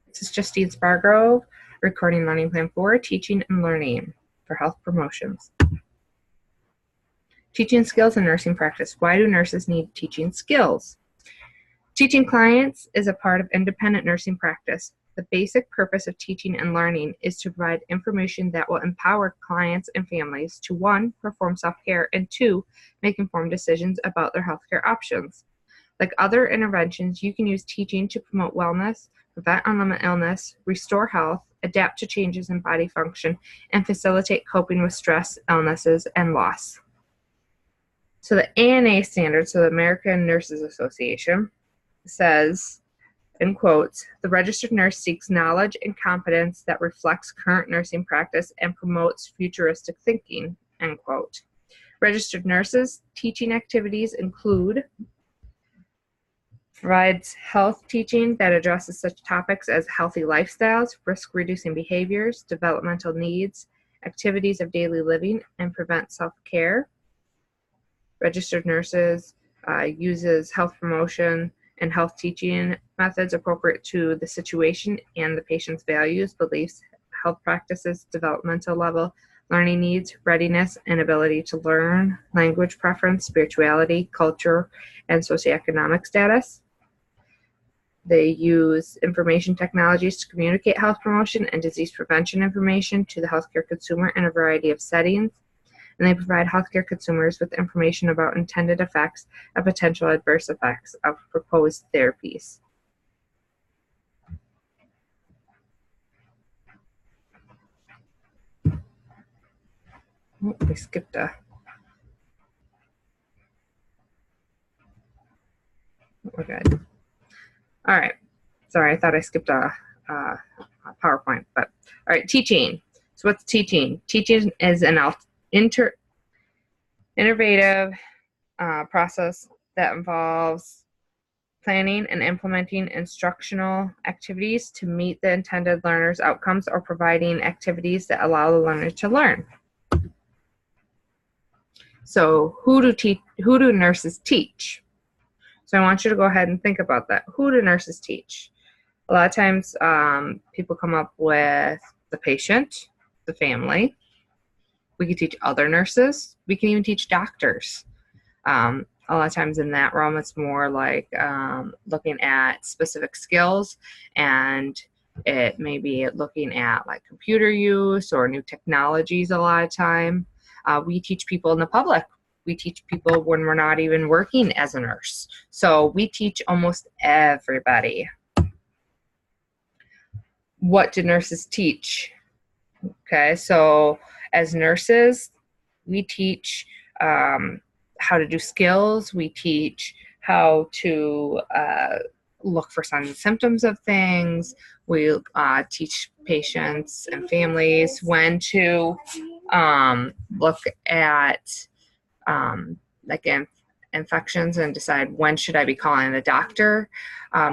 This is Justine Sparrgrove, recording Learning Plan 4, Teaching and Learning for Health Promotions. Teaching skills in nursing practice. Why do nurses need teaching skills? Teaching clients is a part of independent nursing practice. The basic purpose of teaching and learning is to provide information that will empower clients and families to 1, perform self-care, and 2, make informed decisions about their healthcare options. Like other interventions, you can use teaching to promote wellness, prevent unlimited illness, restore health, adapt to changes in body function, and facilitate coping with stress, illnesses, and loss. So the ANA standard, so the American Nurses Association, says, in quotes, the registered nurse seeks knowledge and competence that reflects current nursing practice and promotes futuristic thinking, end quote. Registered nurses' teaching activities include provides health teaching that addresses such topics as healthy lifestyles, risk-reducing behaviors, developmental needs, activities of daily living, and prevent self-care. Registered nurses uses health promotion and health teaching methods appropriate to the situation and the patient's values, beliefs, health practices, developmental level, learning needs, readiness, and ability to learn, language preference, spirituality, culture, and socioeconomic status. They use information technologies to communicate health promotion and disease prevention information to the healthcare consumer in a variety of settings. And they provide healthcare consumers with information about intended effects and potential adverse effects of proposed therapies. Oh, we skipped a. We're good. All right. Sorry, I thought I skipped a PowerPoint, but all right, teaching. So what's teaching? Teaching is an innovative process that involves planning and implementing instructional activities to meet the intended learner's outcomes or providing activities that allow the learner to learn. So who do nurses teach? So I want you to go ahead and think about that. Who do nurses teach? A lot of times people come up with the patient, the family. We can teach other nurses. We can even teach doctors. A lot of times in that realm, it's more like looking at specific skills, and it may be looking at like computer use or new technologies a lot of time. We teach people in the public. We teach people when we're not even working as a nurse. So we teach almost everybody. What do nurses teach? Okay, so as nurses, we teach how to do skills. We teach how to look for signs and symptoms of things. We teach patients and families when to look at like infections and decide when should I be calling a doctor.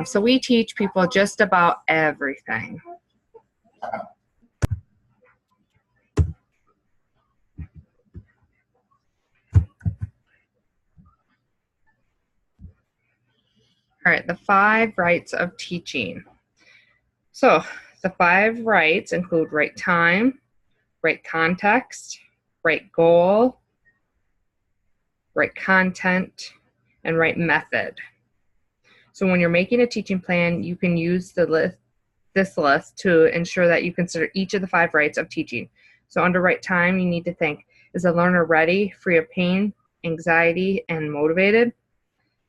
So we teach people just about everything. All right, the 5 rights of teaching. So the 5 rights include right time, right context, right goal, right content, and right method. So when you're making a teaching plan, you can use this list to ensure that you consider each of the 5 rights of teaching. So under right time, you need to think, is the learner ready, free of pain, anxiety, and motivated?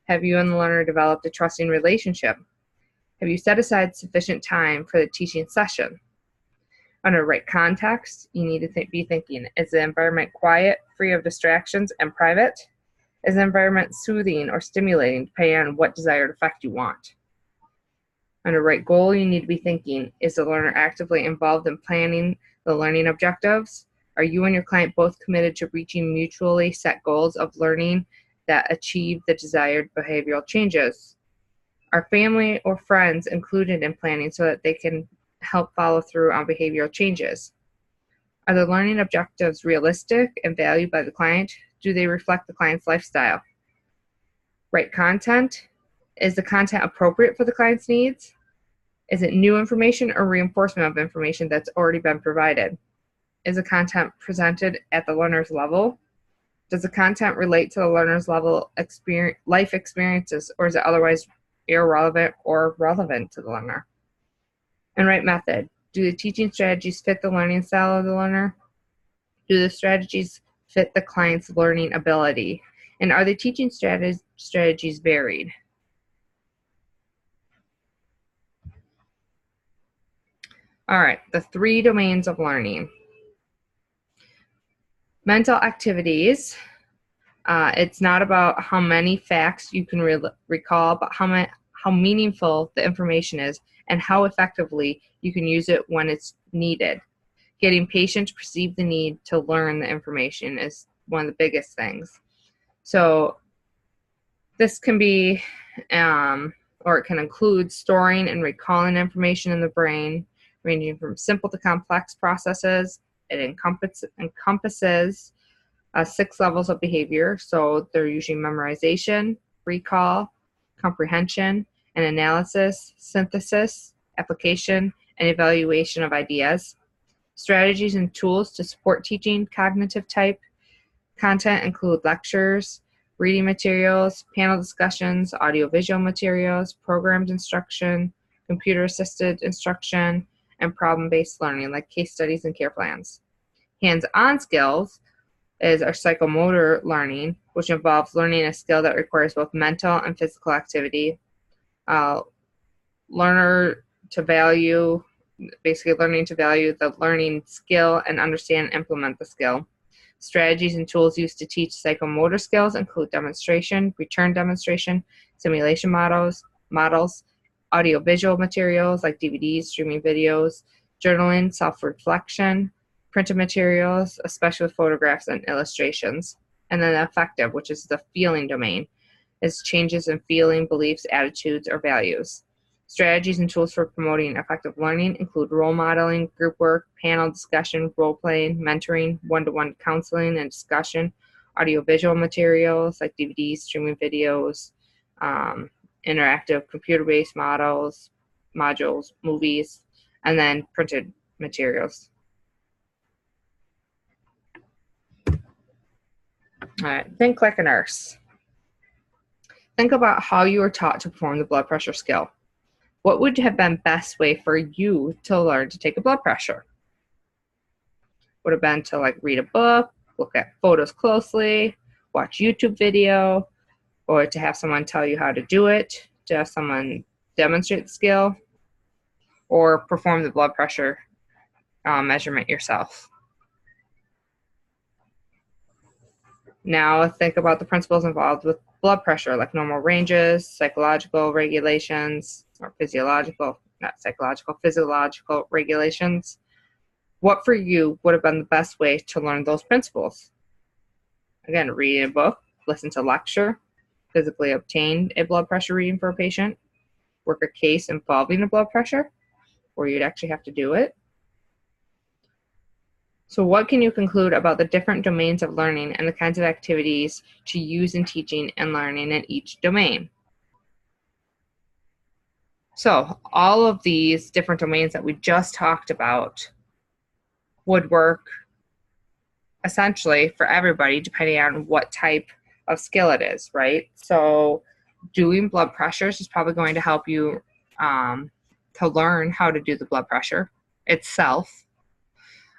Have you and the learner developed a trusting relationship? Have you set aside sufficient time for the teaching session? Under right context, you need to be thinking, is the environment quiet, free of distractions, and private? Is the environment soothing or stimulating, depending on what desired effect you want? Under right goal, you need to be thinking, is the learner actively involved in planning the learning objectives? Are you and your client both committed to reaching mutually set goals of learning that achieve the desired behavioral changes? Are family or friends included in planning so that they can help follow through on behavioral changes? Are the learning objectives realistic and valued by the client? Do they reflect the client's lifestyle? Right content. Is the content appropriate for the client's needs? Is it new information or reinforcement of information that's already been provided? Is the content presented at the learner's level? Does the content relate to the learner's level life experiences, or is it otherwise irrelevant or relevant to the learner? And right method. Do the teaching strategies fit the learning style of the learner? Do the strategies fit the client's learning ability? And are the teaching strategies varied? All right, the 3 domains of learning. Mental activities. It's not about how many facts you can recall, but how meaningful the information is and how effectively you can use it when it's needed. Getting patients to perceive the need to learn the information is one of the biggest things. So this can be, or it can include storing and recalling information in the brain, ranging from simple to complex processes. It encompasses 6 levels of behavior. So they're usually memorization, recall, comprehension, and analysis, synthesis, application, and evaluation of ideas. Strategies and tools to support teaching cognitive type content include lectures, reading materials, panel discussions, audiovisual materials, programmed instruction, computer-assisted instruction, and problem-based learning like case studies and care plans. Hands-on skills is our psychomotor learning, which involves learning a skill that requires both mental and physical activity. Learning to value the learning skill and understand and implement the skill. Strategies and tools used to teach psychomotor skills include demonstration, return demonstration, simulation models, audiovisual materials like DVDs, streaming videos, journaling, self-reflection, printed materials, especially with photographs and illustrations. And then affective, which is the feeling domain, is changes in feeling, beliefs, attitudes, or values. Strategies and tools for promoting effective learning include role modeling, group work, panel discussion, role-playing, mentoring, one-to-one counseling and discussion, audiovisual materials like DVDs, streaming videos, interactive computer-based modules, movies, and then printed materials. All right, think like a nurse. Think about how you were taught to perform the blood pressure skill. What would have been best way for you to learn to take a blood pressure? Would have been to read a book, look at photos closely, watch YouTube video, or to have someone tell you how to do it, to have someone demonstrate the skill, or perform the blood pressure measurement yourself. Now think about the principles involved with blood pressure, like normal ranges, psychological regulations, or physiological regulations. What for you would have been the best way to learn those principles? Again, read a book, listen to a lecture, physically obtain a blood pressure reading for a patient, work a case involving the blood pressure, where you'd actually have to do it. So what can you conclude about the different domains of learning and the kinds of activities to use in teaching and learning in each domain? So all of these different domains that we just talked about would work essentially for everybody depending on what type of skill it is, right? So doing blood pressures is probably going to help you to learn how to do the blood pressure itself.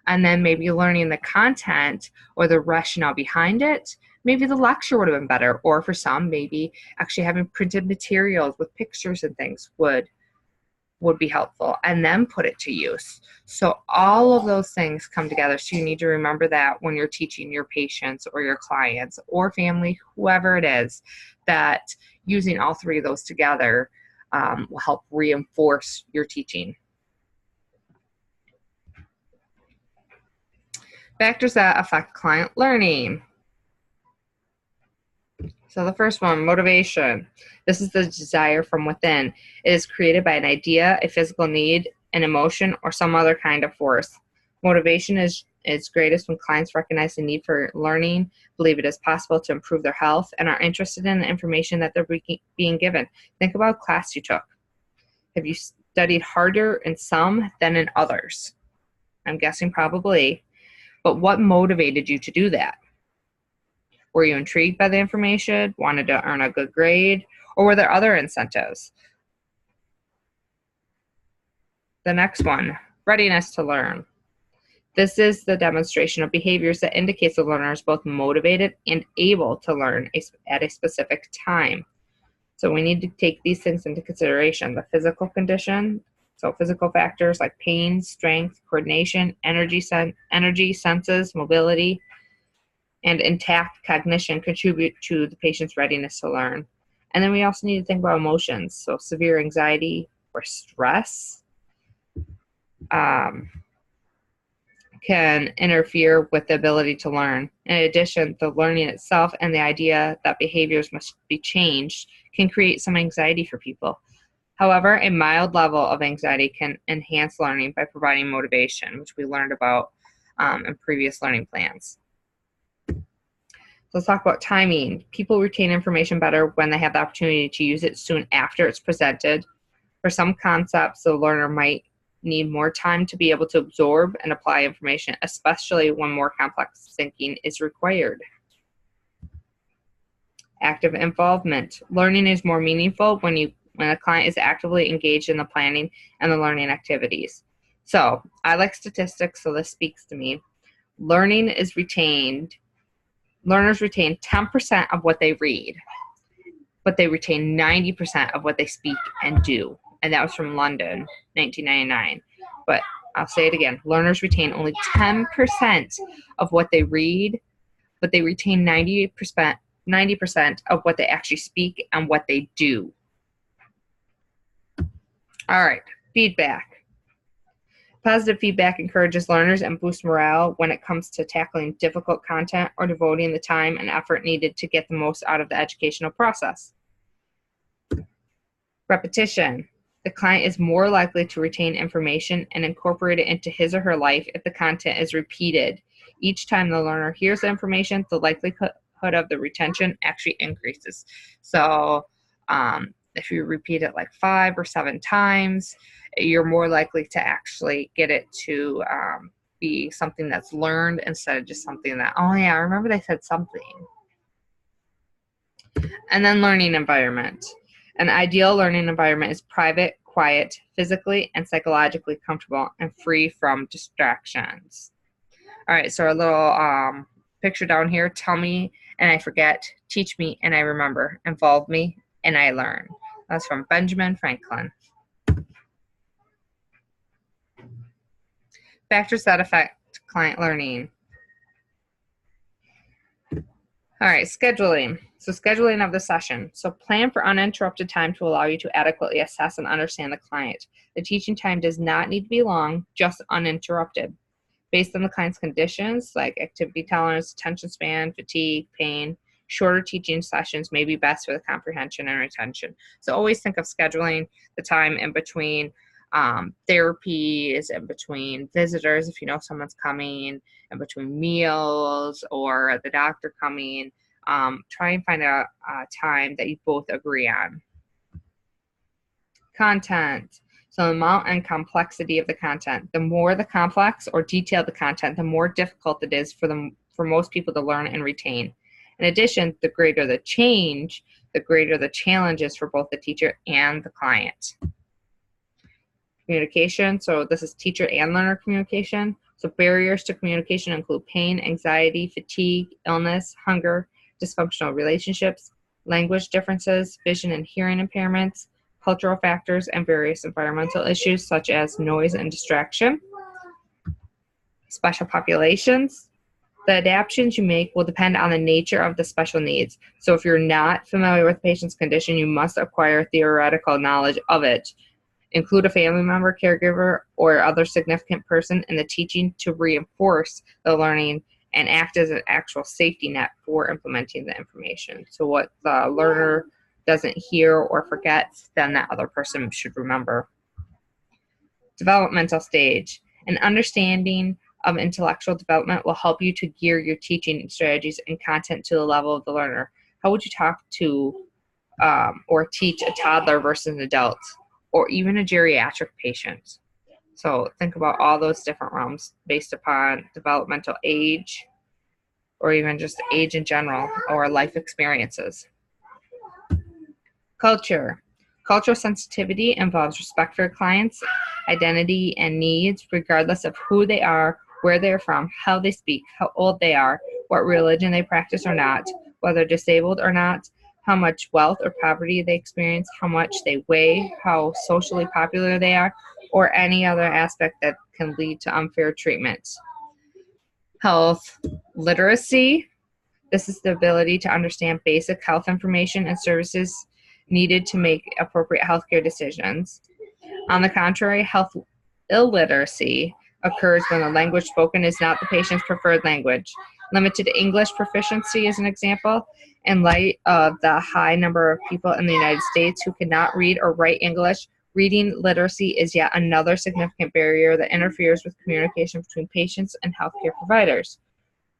And then maybe learning the content or the rationale behind it. Maybe the lecture would have been better. Or for some, maybe actually having printed materials with pictures and things would be helpful, and then put it to use. So all of those things come together. So you need to remember that when you're teaching your patients or your clients or family, whoever it is, that using all 3 of those together will help reinforce your teaching. Factors that affect client learning. So the first one, motivation. This is the desire from within. It is created by an idea, a physical need, an emotion, or some other kind of force. Motivation is greatest when clients recognize the need for learning, believe it is possible to improve their health, and are interested in the information that they're being given. Think about a class you took. Have you studied harder in some than in others? I'm guessing probably. But what motivated you to do that? Were you intrigued by the information, wanted to earn a good grade, or were there other incentives? The next one, readiness to learn. This is the demonstration of behaviors that indicates the learner is both motivated and able to learn at a specific time. So we need to take these things into consideration. The physical condition, so physical factors like pain, strength, coordination, energy, senses, mobility, and intact cognition contribute to the patient's readiness to learn. And then we also need to think about emotions. So severe anxiety or stress can interfere with the ability to learn. In addition, the learning itself and the idea that behaviors must be changed can create some anxiety for people. However, a mild level of anxiety can enhance learning by providing motivation, which we learned about in previous learning plans. So let's talk about timing. People retain information better when they have the opportunity to use it soon after it's presented. For some concepts, the learner might need more time to be able to absorb and apply information, especially when more complex thinking is required. Active involvement. Learning is more meaningful when a client is actively engaged in the planning and the learning activities. So I like statistics, so this speaks to me. Learners retain 10% of what they read, but they retain 90% of what they speak and do. And that was from London, 1999. But I'll say it again. Learners retain only 10% of what they read, but they retain 90% of what they actually speak and what they do. All right, feedback. Positive feedback encourages learners and boosts morale when it comes to tackling difficult content or devoting the time and effort needed to get the most out of the educational process. Repetition. The client is more likely to retain information and incorporate it into his or her life if the content is repeated. Each time the learner hears the information, the likelihood of the retention actually increases. So if you repeat it like 5 or 7 times, you're more likely to actually get it to be something that's learned instead of just something that, oh yeah, I remember they said something. And then learning environment. An ideal learning environment is private, quiet, physically and psychologically comfortable, and free from distractions. All right, so our little picture down here, tell me and I forget, teach me and I remember, involve me and I learn. That's from Benjamin Franklin. Factors that affect client learning. All right, scheduling. So scheduling of the session. So plan for uninterrupted time to allow you to adequately assess and understand the client. The teaching time does not need to be long, just uninterrupted. Based on the client's conditions, like activity tolerance, attention span, fatigue, pain, shorter teaching sessions may be best for the comprehension and retention. So always think of scheduling the time in between therapies, in between visitors, if you know someone's coming, in between meals or the doctor coming. Try and find a time that you both agree on. Content. So the amount and complexity of the content. The more the complex or detailed the content, the more difficult it is for most people to learn and retain. In addition, the greater the change, the greater the challenge is for both the teacher and the client. Communication. So this is teacher and learner communication. So barriers to communication include pain, anxiety, fatigue, illness, hunger, dysfunctional relationships, language differences, vision and hearing impairments, cultural factors, and various environmental issues such as noise and distraction. Special populations. The adaptations you make will depend on the nature of the special needs. So if you're not familiar with the patient's condition, you must acquire theoretical knowledge of it. Include a family member, caregiver, or other significant person in the teaching to reinforce the learning and act as an actual safety net for implementing the information. So what the learner doesn't hear or forgets, then that other person should remember. Developmental stage. An understanding of intellectual development will help you to gear your teaching strategies and content to the level of the learner. How would you talk to or teach a toddler versus an adult? or even a geriatric patient. So think about all those different realms based upon developmental age, or even just age in general, or life experiences. Culture. Cultural sensitivity involves respect for clients' identity and needs, regardless of who they are, where they're from, how they speak, how old they are, what religion they practice or not, whether disabled or not, how much wealth or poverty they experience, how much they weigh, how socially popular they are, or any other aspect that can lead to unfair treatment. Health literacy. This is the ability to understand basic health information and services needed to make appropriate healthcare decisions. On the contrary, health illiteracy occurs when the language spoken is not the patient's preferred language. Limited English proficiency is an example. In light of the high number of people in the United States who cannot read or write English, reading literacy is yet another significant barrier that interferes with communication between patients and healthcare providers.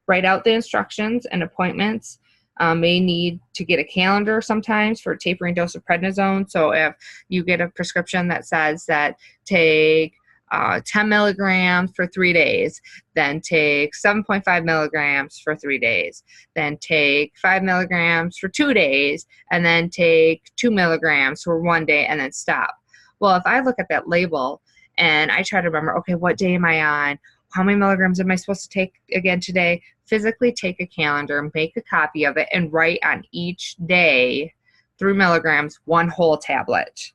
Write out the instructions and appointments. May need to get a calendar sometimes for tapering dose of prednisone. So if you get a prescription that says that take 10 milligrams for 3 days, then take 7.5 milligrams for 3 days, then take 5 milligrams for 2 days, and then take 2 milligrams for 1 day and then stop. Well, if I look at that label and I try to remember, okay, what day am I on? How many milligrams am I supposed to take again today? Physically take a calendar, make a copy of it, and write on each day 3 milligrams, 1 whole tablet.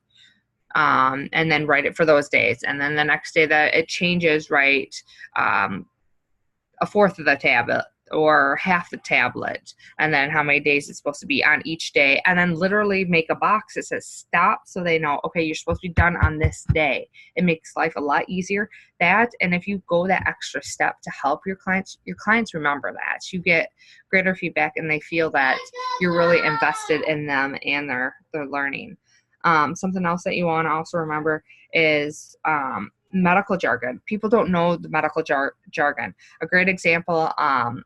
And then write it for those days. And then the next day that it changes, write a fourth of the tablet or half the tablet, and then how many days it's supposed to be on each day, and then literally make a box that says stop so they know, okay, you're supposed to be done on this day. It makes life a lot easier. That, and if you go that extra step to help your clients remember that. You get greater feedback and they feel that you're really invested in them and their learning. Something else that you want to also remember is medical jargon. People don't know the medical jargon. A great example,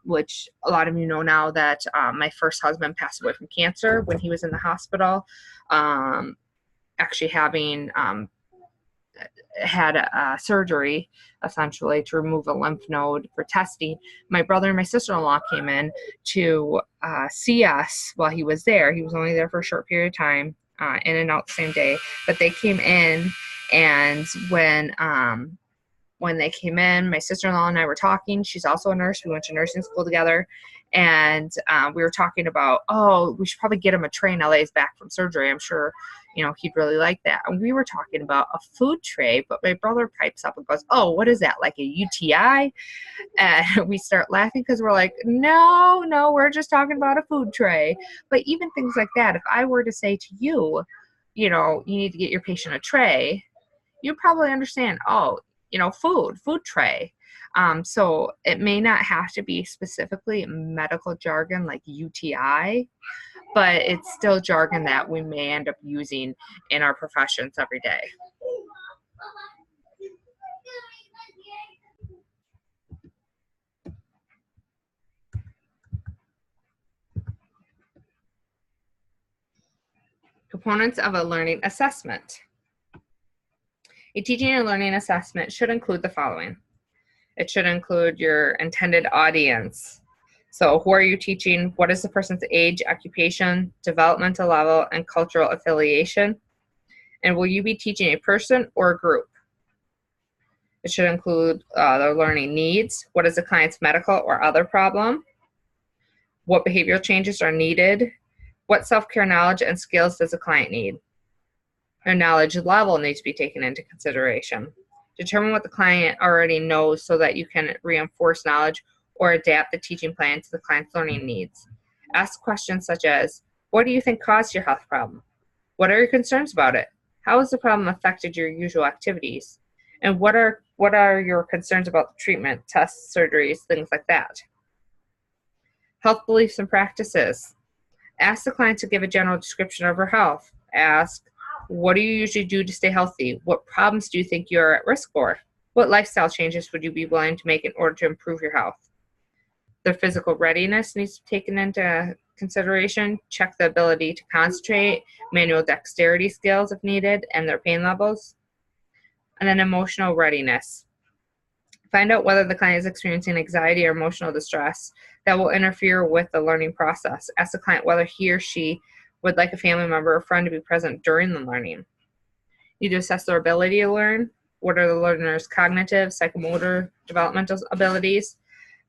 which a lot of you know now, that my first husband passed away from cancer when he was in the hospital, actually having had surgery essentially to remove a lymph node for testing. My brother and my sister-in-law came in to see us while he was there. He was only there for a short period of time, in and out the same day, but they came in, and when they came in, my sister-in-law and I were talking. She's also a nurse. We went to nursing school together, and we were talking about, oh, we should probably get him a tray now that he's back from surgery. I'm sure, he'd really like that. And we were talking about a food tray, but my brother pipes up and goes, oh, what is that, like a UTI? And we start laughing because we're like, no, we're just talking about a food tray. But even things like that, if I were to say to you, you need to get your patient a tray, you'd probably understand, oh, food tray. So it may not have to be specifically medical jargon like UTI, but it's still jargon that we may end up using in our professions every day. Components of a learning assessment. A teaching and learning assessment should include the following. It should include your intended audience. So who are you teaching? What is the person's age, occupation, developmental level, and cultural affiliation? And will you be teaching a person or a group? It should include their learning needs. What is the client's medical or other problem? What behavioral changes are needed? What self-care knowledge and skills does the client need? Their knowledge level needs to be taken into consideration. Determine what the client already knows so that you can reinforce knowledge or adapt the teaching plan to the client's learning needs. Ask questions such as, what do you think caused your health problem? What are your concerns about it? How has the problem affected your usual activities? And what are your concerns about the treatment, tests, surgeries, things like that? Health beliefs and practices. Ask the client to give a general description of her health. Ask, what do you usually do to stay healthy? What problems do you think you're at risk for? What lifestyle changes would you be willing to make in order to improve your health? Their physical readiness needs to be taken into consideration. Check the ability to concentrate, manual dexterity skills if needed, and their pain levels. And then emotional readiness. Find out whether the client is experiencing anxiety or emotional distress that will interfere with the learning process. Ask the client whether he or she would like a family member or friend to be present during the learning. You need to assess their ability to learn. What are the learner's cognitive, psychomotor, developmental abilities?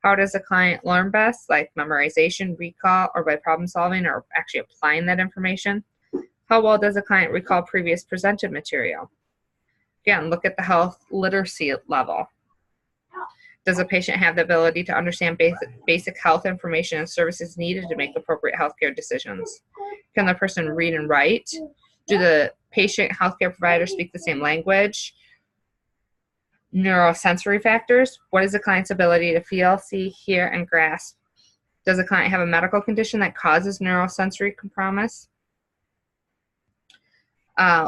How does the client learn best, like memorization, recall, or by problem solving, or actually applying that information? How well does the client recall previous presented material? Again, look at the health literacy level. Does the patient have the ability to understand basic health information and services needed to make appropriate healthcare decisions? Can the person read and write? Do the patient healthcare provider speak the same language? Neurosensory factors. What is the client's ability to feel, see, hear, and grasp? Does the client have a medical condition that causes neurosensory compromise?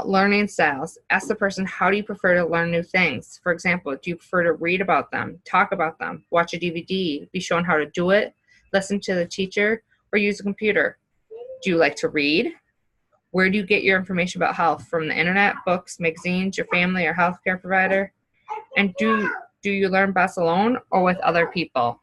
Learning styles. Ask the person, how do you prefer to learn new things? For example, do you prefer to read about them, talk about them, watch a DVD, be shown how to do it, listen to the teacher, or use a computer? Do you like to read? Where do you get your information about health? From the internet, books, magazines, your family or healthcare provider? And do you learn best alone or with other people?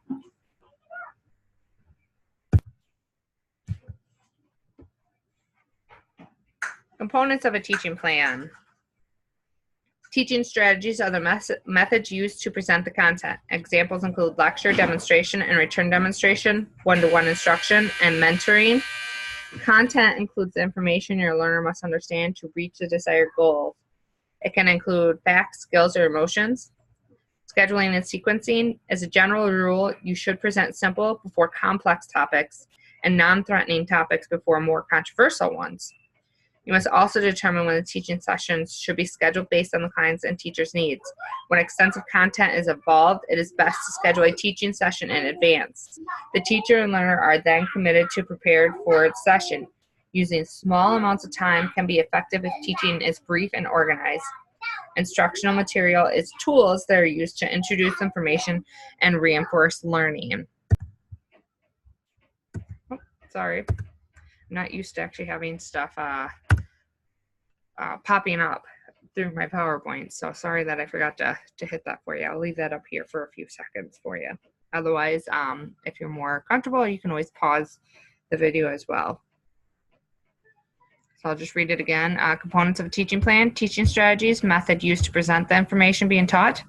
Components of a teaching plan. Teaching strategies are the methods used to present the content. Examples include lecture, demonstration, and return demonstration, one-to-one instruction, and mentoring. Content includes the information your learner must understand to reach the desired goal. It can include facts, skills, or emotions. Scheduling and sequencing. As a general rule, you should present simple before complex topics and non-threatening topics before more controversial ones. You must also determine when the teaching sessions should be scheduled based on the client's and teacher's needs. When extensive content is involved, it is best to schedule a teaching session in advance. The teacher and learner are then committed to prepared for its session. Using small amounts of time can be effective if teaching is brief and organized. Instructional material is tools that are used to introduce information and reinforce learning. Oh, sorry. I'm not used to actually having stuff popping up through my PowerPoint, so sorry that I forgot to hit that for you. I'll leave that up here for a few seconds for you. Otherwise, if you're more comfortable, you can always pause the video as well. So I'll just read it again. Components of a teaching plan, teaching strategies, method used to present the information being taught,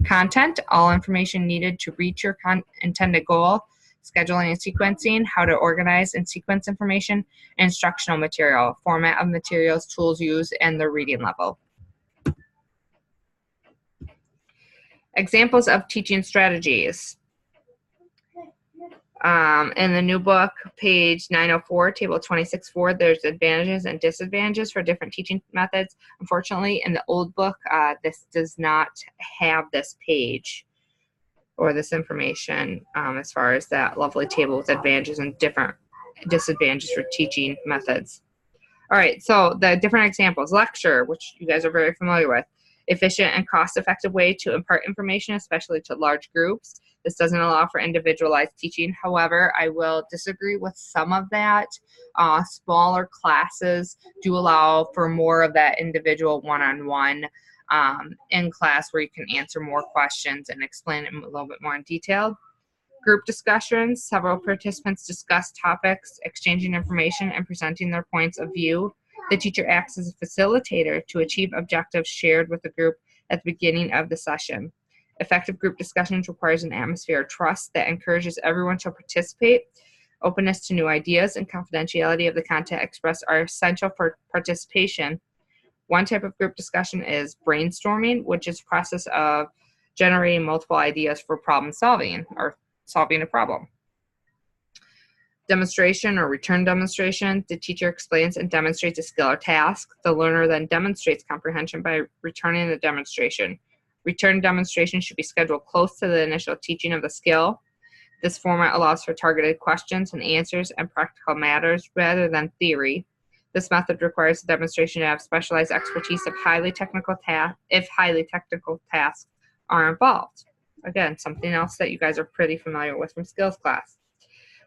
content, all information needed to reach your intended goal, scheduling and sequencing, how to organize and sequence information, instructional material, format of materials, tools used, and the reading level. Examples of teaching strategies. In the new book, page 904, table 26.4, there's advantages and disadvantages for different teaching methods. Unfortunately, in the old book, this does not have this page or this information as far as that lovely table with advantages and different disadvantages for teaching methods. All right, so the different examples. Lecture, which you guys are very familiar with. Efficient and cost-effective way to impart information, especially to large groups. This doesn't allow for individualized teaching. However, I will disagree with some of that. Smaller classes do allow for more of that individual one-on-one in class where you can answer more questions and explain it a little bit more in detail. Group discussions. Several participants discuss topics, exchanging information, and presenting their points of view. The teacher acts as a facilitator to achieve objectives shared with the group at the beginning of the session. Effective group discussions requires an atmosphere of trust that encourages everyone to participate. Openness to new ideas and confidentiality of the content expressed are essential for participation. One type of group discussion is brainstorming, which is the process of generating multiple ideas for problem solving or solving a problem. Demonstration or return demonstration. The teacher explains and demonstrates a skill or task. The learner then demonstrates comprehension by returning the demonstration. Return demonstration should be scheduled close to the initial teaching of the skill. This format allows for targeted questions and answers and practical matters rather than theory. This method requires the demonstration to have specialized expertise if highly technical tasks are involved. Again, something else that you guys are pretty familiar with from skills class.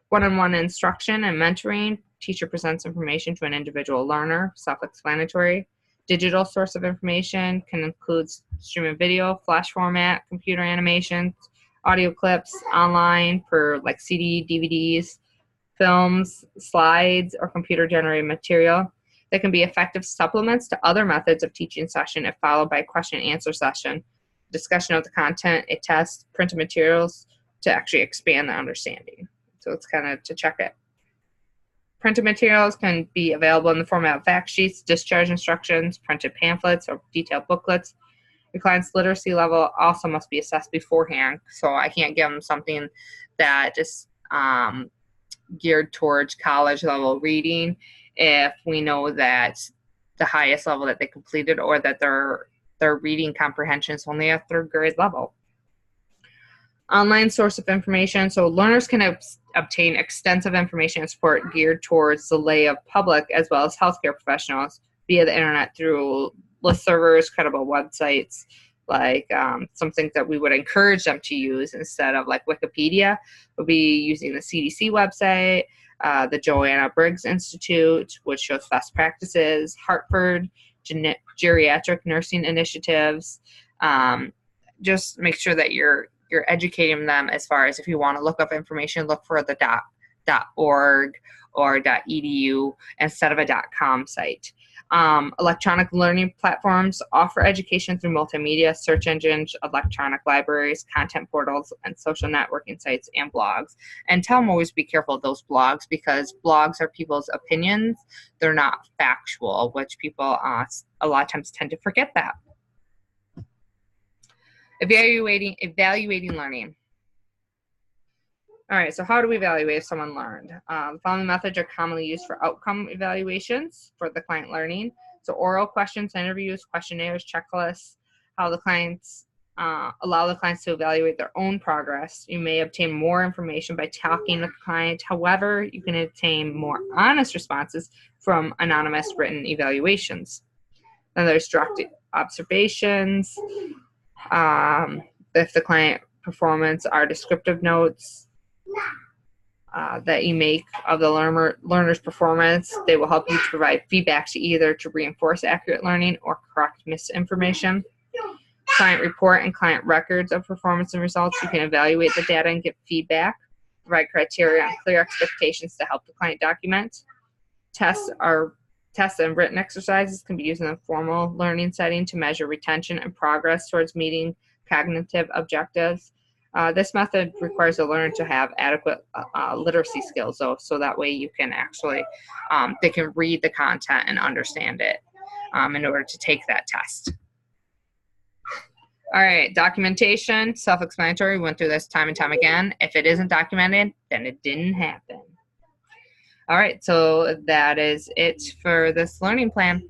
One-on-one instruction and mentoring. Teacher presents information to an individual learner, self-explanatory. Digital source of information can include streaming video, flash format, computer animations, audio clips, online for like CD, DVDs, films, slides, or computer-generated material. They can be effective supplements to other methods of teaching session if followed by a question and answer session, discussion of the content, a test, printed materials to actually expand the understanding. So it's kind of to check it. Printed materials can be available in the format of fact sheets, discharge instructions, printed pamphlets, or detailed booklets. Your client's literacy level also must be assessed beforehand, so I can't give them something that is geared towards college level reading if we know that the highest level that they completed or that their reading comprehension is only at third grade level. Online source of information. So learners can obtain extensive information and support geared towards the lay of public as well as healthcare professionals via the internet through listservers, credible websites, like some things that we would encourage them to use instead of like Wikipedia would be using the CDC website, the Joanna Briggs Institute, which shows best practices, Hartford, geriatric nursing initiatives. Just make sure that you're educating them as far as if you want to look up information, look for the .org or .edu instead of a .com site. Electronic learning platforms offer education through multimedia, search engines, electronic libraries, content portals, and social networking sites and blogs. And tell them always be careful of those blogs because blogs are people's opinions. They're not factual, which people a lot of times tend to forget that. Evaluating learning. All right, so how do we evaluate if someone learned? The following methods are commonly used for outcome evaluations for the client learning. So oral questions, interviews, questionnaires, checklists, how the clients allow the clients to evaluate their own progress. You may obtain more information by talking with the client. However, you can obtain more honest responses from anonymous written evaluations. Then there's direct observations. If the client performance are descriptive notes that you make of the learner's performance. They will help you to provide feedback to either to reinforce accurate learning or correct misinformation. Client report and client records of performance and results. You can evaluate the data and give feedback, provide criteria and clear expectations to help the client document. Tests and written exercises can be used in a formal learning setting to measure retention and progress towards meeting cognitive objectives. This method requires the learner to have adequate literacy skills, so that way you can actually, they can read the content and understand it in order to take that test. All right, documentation, self-explanatory. We went through this time and time again. If it isn't documented, then it didn't happen. All right, so that is it for this learning plan.